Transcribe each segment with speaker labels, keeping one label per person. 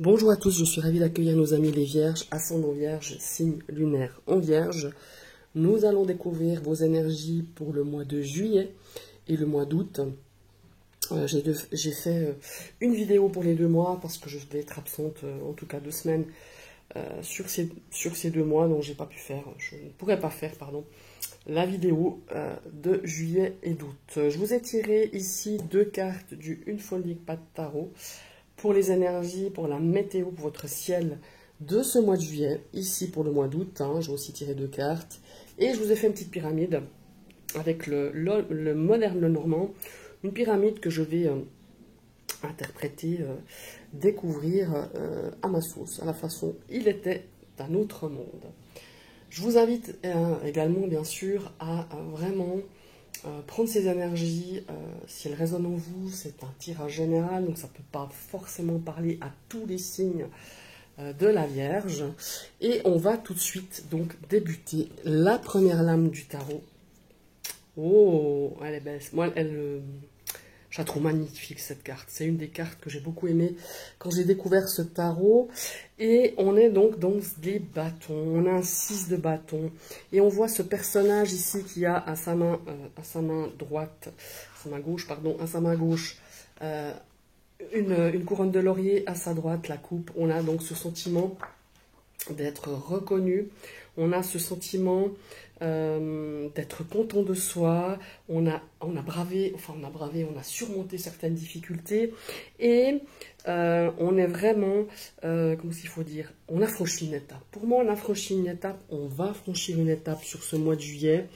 Speaker 1: Bonjour à tous, je suis ravie d'accueillir nos amis les Vierges, ascendant Vierge, signe lunaire en Vierge. Nous allons découvrir vos énergies pour le mois de juillet et le mois d'août. J'ai fait une vidéo pour les 2 mois parce que je vais être absente en tout cas 2 semaines sur ces 2 mois, donc je ne pourrais pas faire, la vidéo de juillet et d'août. Je vous ai tiré ici 2 cartes du Une Folie Pas de Tarot pour les énergies, pour la météo, pour votre ciel de ce mois de juillet, ici pour le mois d'août. J'ai aussi tiré 2 cartes et je vous ai fait une petite pyramide avec le moderne normand, une pyramide que je vais interpréter, découvrir à ma sauce, à la façon il était d'un autre monde. Je vous invite également, bien sûr, à vraiment prendre ces énergies, si elles résonnent en vous. C'est un tirage général, donc ça ne peut pas forcément parler à tous les signes de la Vierge. Et on va tout de suite donc débuter la première lame du tarot. Oh, elle est belle. Moi, je la trouve magnifique cette carte. C'est une des cartes que j'ai beaucoup aimé quand j'ai découvert ce tarot. Et on est donc dans des bâtons. On a un 6 de bâton. Et on voit ce personnage ici qui a à sa main droite, à sa main gauche, une couronne de laurier, à sa droite la coupe. On a donc ce sentiment d'être reconnu. On a ce sentiment d'être content de soi, on a surmonté certaines difficultés et on est vraiment, comment il faut dire, on a franchi une étape. Pour moi, on a franchi une étape, on va franchir une étape sur ce mois de juillet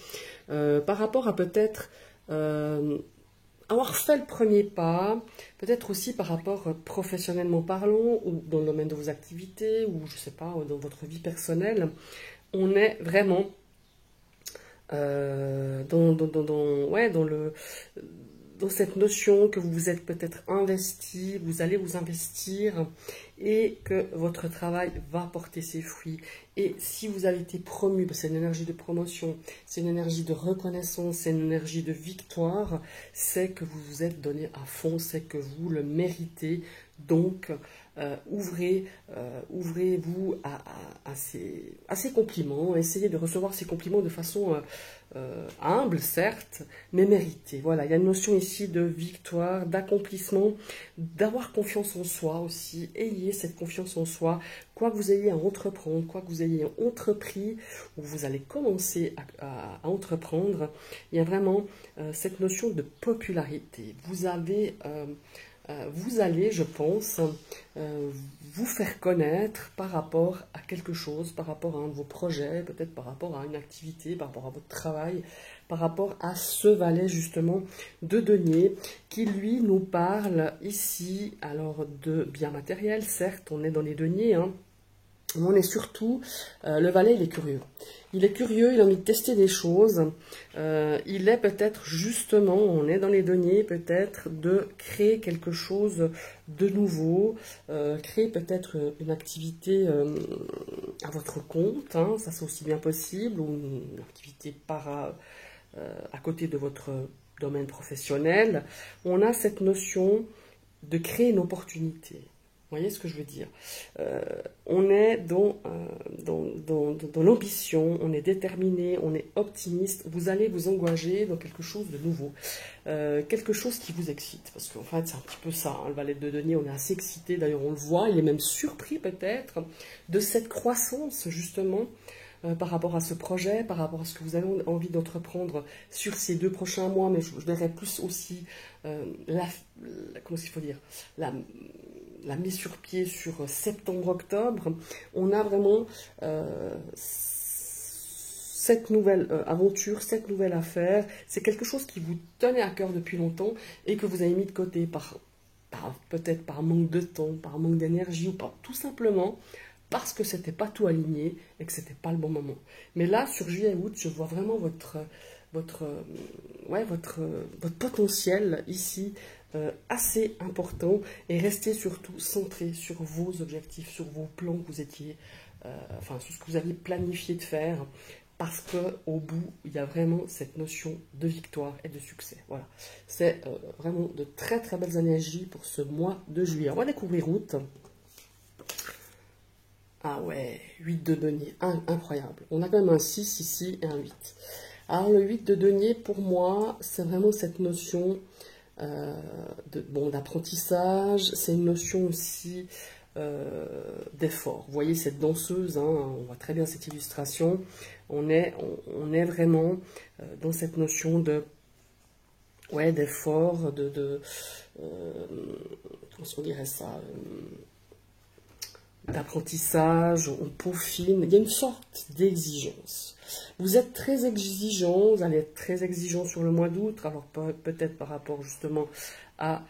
Speaker 1: par rapport à peut-être avoir fait le premier pas, peut-être aussi par rapport professionnellement parlant ou dans le domaine de vos activités ou je sais pas, dans votre vie personnelle. On est vraiment dans cette notion que vous vous êtes peut-être investi, vous allez vous investir et que votre travail va porter ses fruits. Et si vous avez été promu, c'est une énergie de promotion, c'est une énergie de reconnaissance, c'est une énergie de victoire, c'est que vous vous êtes donné à fond, c'est que vous le méritez. Donc, ouvrez-vous à ces compliments, essayez de recevoir ces compliments de façon humble, certes, mais méritée. Voilà, il y a une notion ici de victoire, d'accomplissement, d'avoir confiance en soi aussi. Ayez cette confiance en soi, quoi que vous ayez à entreprendre, quoi que vous ayez entrepris, ou vous allez commencer à entreprendre, il y a vraiment cette notion de popularité. Vous allez, je pense, vous faire connaître par rapport à quelque chose, par rapport à un de vos projets, peut-être par rapport à une activité, par rapport à votre travail, par rapport à ce valet justement de denier qui lui nous parle ici, alors de biens matériels, certes on est dans les deniers, mais on est surtout, le valet il est curieux. Il est curieux, il a envie de tester des choses. Il est peut-être justement, on est dans les deniers, peut-être de créer quelque chose de nouveau, créer peut-être une activité à votre compte, ça c'est aussi bien possible, ou une activité à côté de votre domaine professionnel. On a cette notion de créer une opportunité. Vous voyez ce que je veux dire? On est dans l'ambition, on est déterminé, on est optimiste. Vous allez vous engager dans quelque chose de nouveau, quelque chose qui vous excite. Parce qu'en fait, c'est un petit peu ça, le valet de denier, on est assez excité. D'ailleurs, on le voit, il est même surpris peut-être de cette croissance, justement, par rapport à ce projet, par rapport à ce que vous avez envie d'entreprendre sur ces 2 prochains mois. Mais je verrai plus aussi comment il faut dire, la mise sur pied sur septembre-octobre. On a vraiment cette nouvelle aventure, cette nouvelle affaire. C'est quelque chose qui vous tenait à cœur depuis longtemps et que vous avez mis de côté peut-être par manque de temps, par manque d'énergie ou tout simplement parce que c'était pas tout aligné et que c'était pas le bon moment. Mais là, sur juillet-août, je vois vraiment votre potentiel ici assez important, et restez surtout centré sur vos objectifs, sur vos plans que vous étiez, sur ce que vous aviez planifié de faire, parce qu'au bout, il y a vraiment cette notion de victoire et de succès. Voilà, c'est vraiment de très très belles énergies pour ce mois de juillet. On va découvrir août. Ah ouais, 8 de denier, incroyable. On a quand même un 6 ici et un 8. Alors le 8 de denier, pour moi, c'est vraiment cette notion d'apprentissage, c'est une notion aussi d'effort. Vous voyez cette danseuse, hein, on voit très bien cette illustration, on est vraiment dans cette notion de d'effort, comment on dirait ça, d'apprentissage, on peaufine, il y a une sorte d'exigence. Vous êtes très exigeant, vous allez être très exigeant sur le mois d'août, alors peut-être par rapport justement à,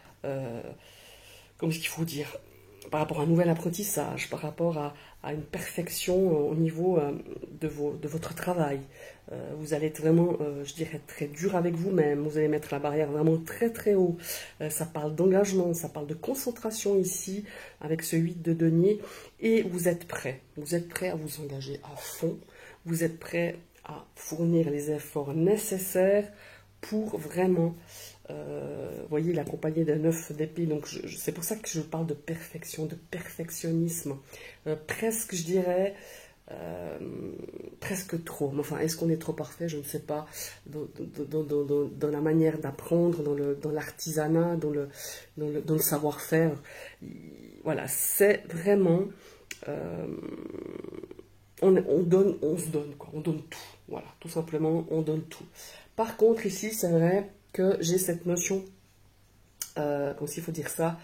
Speaker 1: comment est-ce qu'il faut dire, par rapport à un nouvel apprentissage, par rapport à une perfection au niveau de votre travail. Vous allez être vraiment, je dirais, très dur avec vous-même. Vous allez mettre la barrière vraiment très très haut. Ça parle d'engagement, ça parle de concentration ici, avec ce 8 de denier. Et vous êtes prêt. Vous êtes prêt à vous engager à fond. Vous êtes prêt à fournir les efforts nécessaires pour vraiment... vous voyez, il est accompagné d'un 9 d'épée, donc c'est pour ça que je parle de perfection, de perfectionnisme, presque, je dirais, presque trop. Enfin, est-ce qu'on est trop parfait? Je ne sais pas, dans la manière d'apprendre, dans l'artisanat, dans le savoir-faire. Voilà, c'est vraiment... on se donne, quoi, on donne tout. Voilà, tout simplement, on donne tout. Par contre, ici, c'est vrai que j'ai cette notion, comment s'il faut dire ça,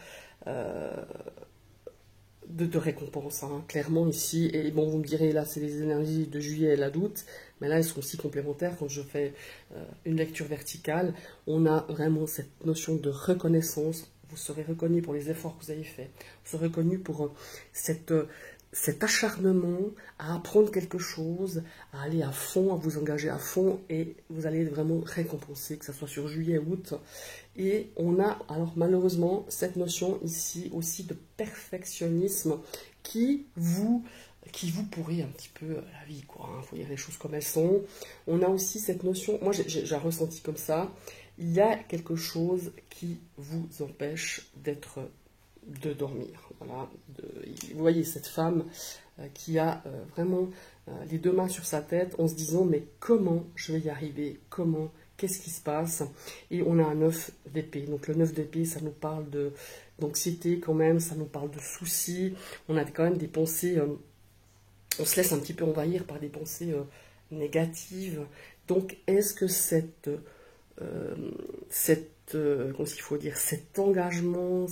Speaker 1: de récompense, hein, clairement ici. Et bon, vous me direz, là, c'est les énergies de juillet et la d'août, mais là, elles sont aussi complémentaires. Quand je fais une lecture verticale, on a vraiment cette notion de reconnaissance. Vous serez reconnu pour les efforts que vous avez faits. Vous serez reconnu pour cet acharnement à apprendre quelque chose, à aller à fond, à vous engager à fond, et vous allez être vraiment récompensé, que ce soit sur juillet, août. Et on a alors malheureusement cette notion ici aussi de perfectionnisme qui vous pourrit un petit peu la vie, quoi. Il faut dire les choses comme elles sont. On a aussi cette notion, moi j'ai ressenti comme ça, il y a quelque chose qui vous empêche de dormir. Voilà. Vous voyez cette femme qui a vraiment les deux mains sur sa tête en se disant mais comment je vais y arriver, comment, qu'est-ce qui se passe? Et on a un 9 d'épée. Donc le 9 d'épée, ça nous parle d'anxiété quand même, ça nous parle de soucis, on a quand même des pensées, on se laisse un petit peu envahir par des pensées négatives. Donc est-ce que comment il faut dire, cet engagement,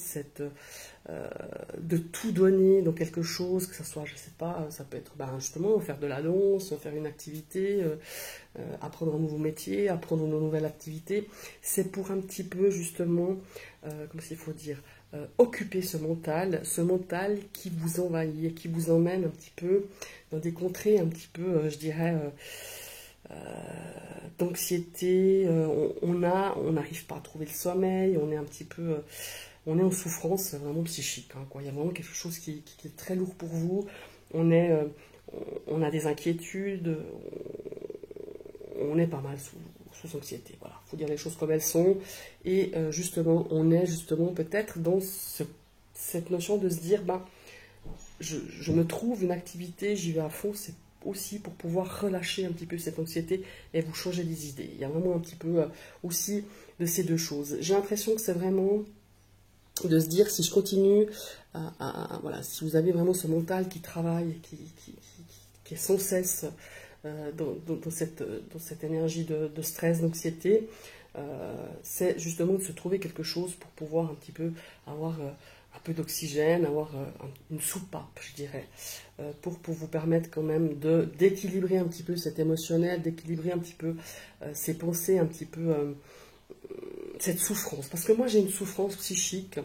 Speaker 1: de tout donner dans quelque chose, que ce soit, je sais pas, ça peut être justement faire de la danse, faire une activité, apprendre un nouveau métier, apprendre une nouvelle activité, c'est pour un petit peu justement, comment il faut dire, occuper ce mental qui vous envahit, qui vous emmène un petit peu dans des contrées un petit peu, je dirais, d'anxiété, on n'arrive pas à trouver le sommeil, on est un petit peu, on est en souffrance vraiment psychique, hein, quoi. Il y a vraiment quelque chose qui est très lourd pour vous, on a des inquiétudes, on est pas mal sous anxiété, voilà, il faut dire les choses comme elles sont, et justement, on est justement peut-être dans cette notion de se dire, je me trouve une activité, j'y vais à fond, c'est aussi pour pouvoir relâcher un petit peu cette anxiété et vous changer des idées. Il y a vraiment un petit peu aussi de ces deux choses. J'ai l'impression que c'est vraiment de se dire, si je continue, voilà, si vous avez vraiment ce mental qui travaille, qui est sans cesse dans cette énergie de stress, d'anxiété, c'est justement de se trouver quelque chose pour pouvoir un petit peu avoir un peu d'oxygène, avoir une soupape, je dirais, pour vous permettre quand même d'équilibrer un petit peu cet émotionnel, d'équilibrer un petit peu ces pensées, un petit peu cette souffrance. Parce que moi j'ai une souffrance psychique,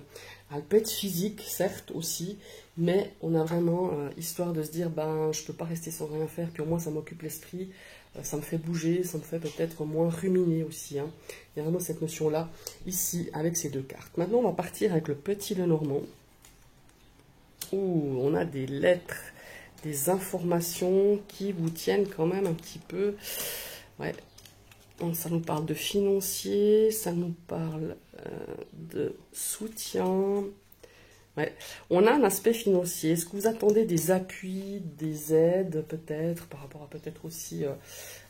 Speaker 1: elle peut être physique, certes aussi, mais on a vraiment histoire de se dire, je ne peux pas rester sans rien faire, puis au moins ça m'occupe l'esprit, ça me fait bouger, ça me fait peut-être moins ruminer aussi. Hein. Il y a vraiment cette notion-là, ici, avec ces deux cartes. Maintenant, on va partir avec le petit Lenormand, où on a des lettres, des informations qui vous tiennent quand même un petit peu... Ouais. Donc, ça nous parle de financier, ça nous parle de soutien. Ouais. On a un aspect financier. Est-ce que vous attendez des appuis, des aides peut-être, par rapport à peut-être aussi,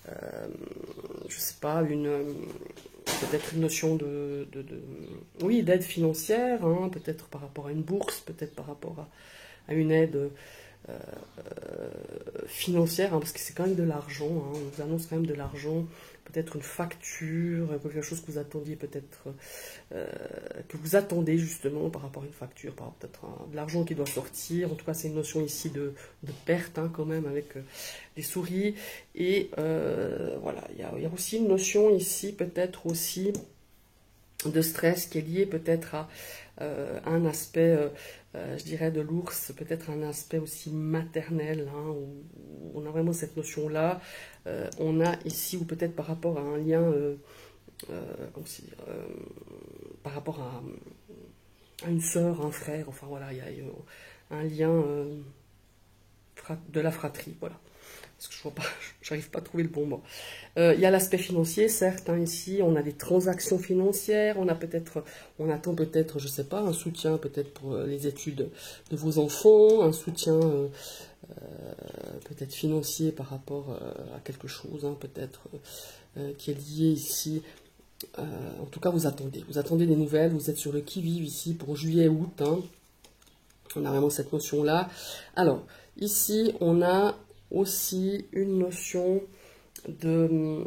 Speaker 1: je sais pas, peut-être une notion oui, d'aide financière, hein, peut-être par rapport à une bourse, peut-être par rapport à une aide financière, hein, parce que c'est quand même de l'argent, hein, on vous annonce quand même de l'argent, peut-être une facture, quelque chose que vous attendiez peut-être, que vous attendez justement par rapport à une facture, par rapport peut-être à de l'argent qui doit sortir. En tout cas, c'est une notion ici de perte, hein, quand même, avec des souris. Et voilà, il y a aussi une notion ici, peut-être aussi de stress qui est lié peut-être à un aspect, je dirais, de l'ours, peut-être un aspect aussi maternel, hein, où on a vraiment cette notion-là. On a ici, ou peut-être par rapport à un lien, comment se dire, par rapport à une sœur, un frère, enfin voilà, il y a un lien de la fratrie, voilà. Parce que je vois pas, j'arrive pas à trouver le bon mot. Il y a l'aspect financier, certes, hein, ici, on a des transactions financières, on attend peut-être, je sais pas, un soutien peut-être pour les études de vos enfants, un soutien peut-être financier par rapport à quelque chose, hein, peut-être qui est lié ici. En tout cas, vous attendez des nouvelles, vous êtes sur le qui-vive ici pour juillet-août, hein. On a vraiment cette notion-là. Alors, ici, on a aussi une notion de...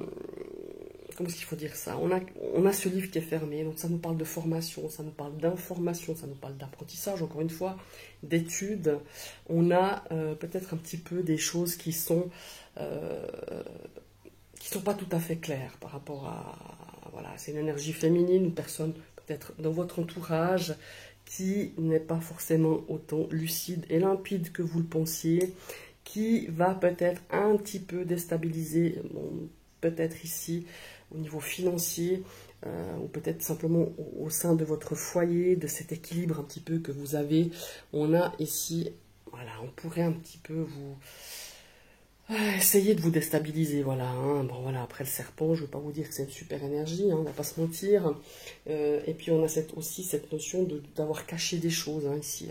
Speaker 1: Comment est-ce qu'il faut dire ça? On a ce livre qui est fermé, donc ça nous parle de formation, ça nous parle d'information, ça nous parle d'apprentissage, encore une fois, d'études. On a peut-être un petit peu des choses qui sont pas tout à fait claires par rapport à... Voilà, c'est une énergie féminine, une personne peut-être dans votre entourage qui n'est pas forcément autant lucide et limpide que vous le pensiez, qui va peut-être un petit peu déstabiliser, bon, peut-être ici au niveau financier, ou peut-être simplement au sein de votre foyer, de cet équilibre un petit peu que vous avez. On a ici, voilà, on pourrait un petit peu vous... essayez de vous déstabiliser, voilà, hein. Bon, voilà, après le serpent, je ne vais pas vous dire que c'est une super énergie, hein, on ne va pas se mentir. Et puis on a aussi cette notion d'avoir caché des choses, hein, ici.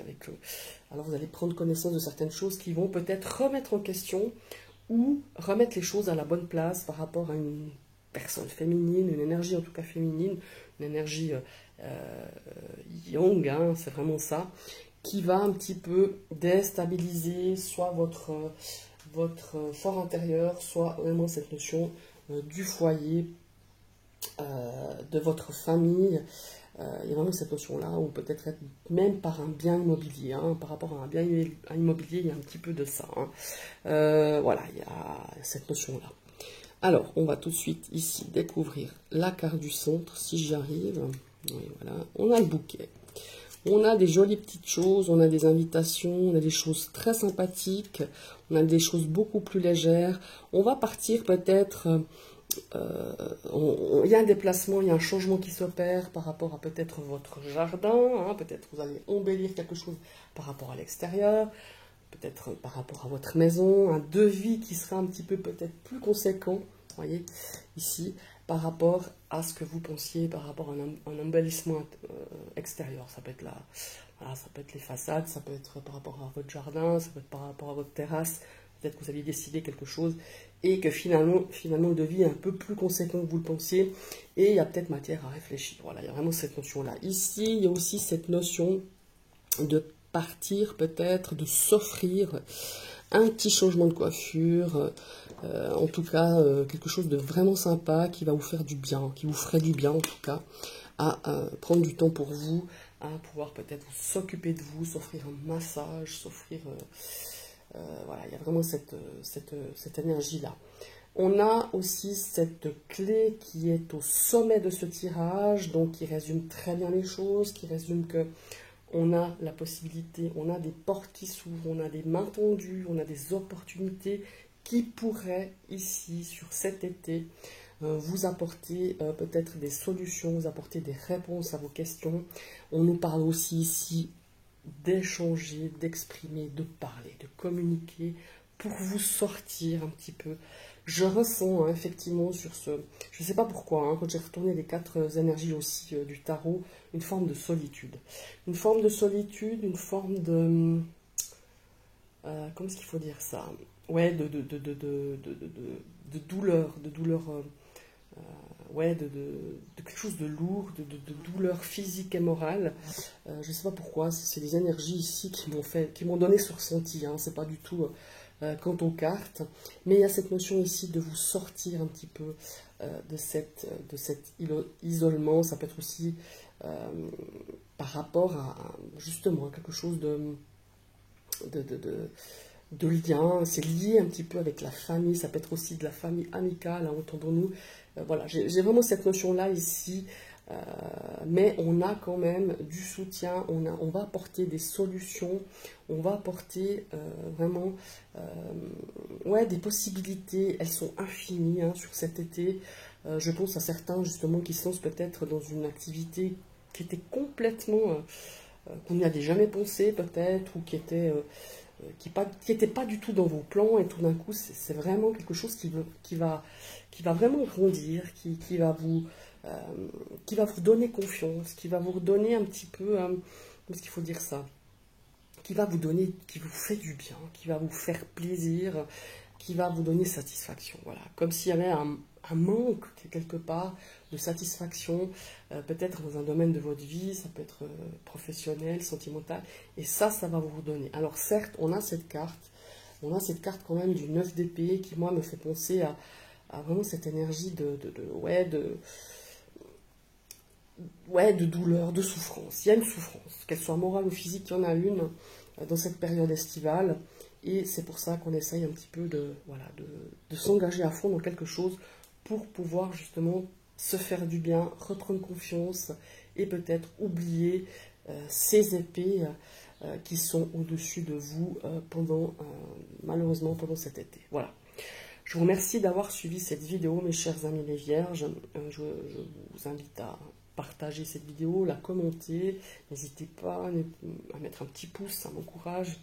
Speaker 1: Alors vous allez prendre connaissance de certaines choses qui vont peut-être remettre en question ou remettre les choses à la bonne place par rapport à une personne féminine, une énergie en tout cas féminine, une énergie yang, hein, c'est vraiment ça, qui va un petit peu déstabiliser soit votre fort intérieur, soit vraiment cette notion du foyer, de votre famille. Il y a vraiment cette notion-là, ou peut-être même par un bien immobilier, hein, par rapport à un bien immobilier, il y a un petit peu de ça, hein. Voilà, il y a cette notion-là. Alors, on va tout de suite ici découvrir la carte du centre, si j'y arrive. Oui, voilà. On a le bouquet. On a des jolies petites choses, on a des invitations, on a des choses très sympathiques, on a des choses beaucoup plus légères. On va partir peut-être, il y a un déplacement, il y a un changement qui s'opère par rapport à peut-être votre jardin, hein, peut-être vous allez embellir quelque chose par rapport à l'extérieur, peut-être par rapport à votre maison, un devis qui sera un petit peu peut-être plus conséquent, vous voyez, ici, par rapport à ce que vous pensiez, par rapport à un embellissement extérieur. Ça peut être voilà, ça peut être les façades, ça peut être par rapport à votre jardin, ça peut être par rapport à votre terrasse. Peut-être que vous aviez décidé quelque chose et que finalement le devis est un peu plus conséquent que vous le pensiez et il y a peut-être matière à réfléchir. Voilà, il y a vraiment cette notion-là. Ici, il y a aussi cette notion de partir peut-être, de s'offrir un petit changement de coiffure, en tout cas quelque chose de vraiment sympa qui va vous faire du bien, qui vous ferait du bien en tout cas, à prendre du temps pour vous, à pouvoir peut-être s'occuper de vous, s'offrir un massage, s'offrir... voilà, il y a vraiment cette énergie-là. On a aussi cette clé qui est au sommet de ce tirage, donc qui résume très bien les choses, qui résume que on a la possibilité, on a des portes qui s'ouvrent, on a des mains tendues, on a des opportunités qui pourraient ici, sur cet été, vous apporter peut-être des solutions, vous apporter des réponses à vos questions. On nous parle aussi ici d'échanger, d'exprimer, de parler, de communiquer pour vous sortir un petit peu Je ressens hein, effectivement sur ce... Je ne sais pas pourquoi, hein, quand j'ai retourné les 4 énergies aussi du tarot, une forme de solitude. Une forme de solitude, une forme de... comment est-ce qu'il faut dire ça? Ouais, de douleur, ouais, de quelque chose de lourd, de douleur physique et morale. Je ne sais pas pourquoi, c'est des énergies ici qui m'ont donné ce ressenti, hein, c'est pas du tout quant aux cartes, mais il y a cette notion ici de vous sortir un petit peu de cet isolement. Ça peut être aussi par rapport à justement à quelque chose de, de, de, de lien, c'est lié un petit peu avec la famille, ça peut être aussi de la famille amicale, hein, entendons-nous. Voilà, j'ai vraiment cette notion-là ici, mais on a quand même du soutien, on va apporter des solutions, on va apporter vraiment ouais, des possibilités, elles sont infinies hein, sur cet été. Je pense à certains justement qui se lancent peut-être dans une activité qui était complètement, qu'on n'y avait jamais pensé peut-être, ou qui était qui n'était pas du tout dans vos plans, et tout d'un coup, c'est vraiment quelque chose qui va vraiment grandir, euh, qui va vous donner confiance, qui va vous redonner un petit peu, comment est-ce qu'il faut dire ça, qui va vous donner, qui vous fait du bien, qui va vous faire plaisir, qui va vous donner satisfaction. Voilà, comme s'il y avait un manque quelque part de satisfaction, peut-être dans un domaine de votre vie, ça peut être professionnel, sentimental, et ça va vous redonner. Alors certes, on a cette carte quand même du 9 d'épée qui, moi, me fait penser à vraiment cette énergie ouais, de douleur, de souffrance. Il y a une souffrance, qu'elle soit morale ou physique, il y en a une dans cette période estivale. Et c'est pour ça qu'on essaye un petit peu voilà, de s'engager à fond dans quelque chose pour pouvoir justement se faire du bien, reprendre confiance et peut-être oublier ces épées qui sont au-dessus de vous malheureusement pendant cet été. Voilà. Je vous remercie d'avoir suivi cette vidéo, mes chers amis les vierges. Je vous invite à partager cette vidéo, la commenter. N'hésitez pas à mettre un petit pouce, ça m'encourage.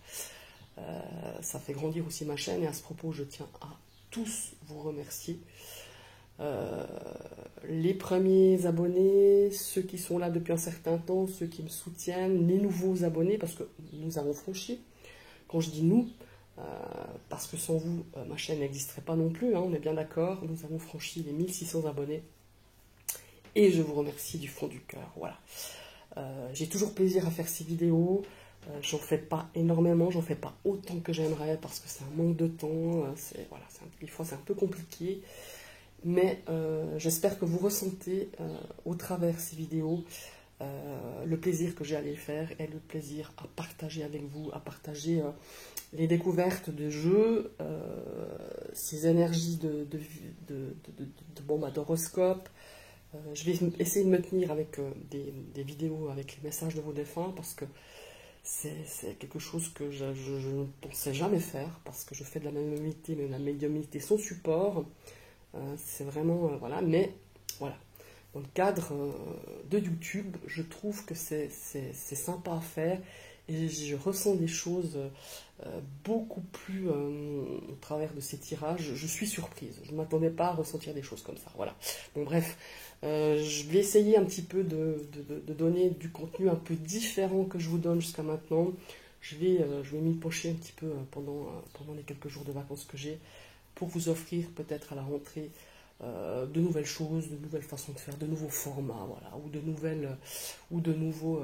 Speaker 1: Ça fait grandir aussi ma chaîne, et à ce propos, je tiens à tous vous remercier. Les premiers abonnés, ceux qui sont là depuis un certain temps, ceux qui me soutiennent, les nouveaux abonnés, parce que nous avons franchi. Quand je dis nous, parce que sans vous, ma chaîne n'existerait pas non plus, hein, on est bien d'accord. Nous avons franchi les 1600 abonnés. Et je vous remercie du fond du cœur. Voilà. J'ai toujours plaisir à faire ces vidéos. J'en fais pas énormément, j'en fais pas autant que j'aimerais parce que c'est un manque de temps. Voilà, des fois c'est un peu compliqué. Mais j'espère que vous ressentez au travers ces vidéos le plaisir que j'ai à les faire et le plaisir à partager avec vous, à partager les découvertes de jeux, ces énergies d'horoscope. Je vais essayer de me tenir avec des vidéos avec les messages de vos défunts parce que c'est quelque chose que je ne pensais jamais faire parce que je fais de la médiumnité, mais la médiumnité sans support. C'est vraiment, voilà, mais voilà. Dans le cadre de YouTube, je trouve que c'est sympa à faire et je ressens des choses beaucoup plus au travers de ces tirages. Je suis surprise, je ne m'attendais pas à ressentir des choses comme ça. Voilà. Bon, bref, je vais essayer un petit peu de donner du contenu un peu différent que je vous donne jusqu'à maintenant. Je vais m'y pencher un petit peu pendant les quelques jours de vacances que j'ai pour vous offrir peut-être à la rentrée de nouvelles choses, de nouvelles façons de faire, de nouveaux formats, voilà, ou de nouveaux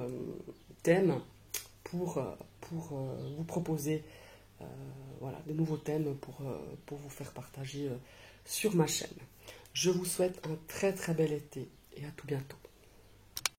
Speaker 1: thèmes pour vous proposer voilà, de nouveaux thèmes pour vous faire partager sur ma chaîne. Je vous souhaite un très très bel été et à tout bientôt.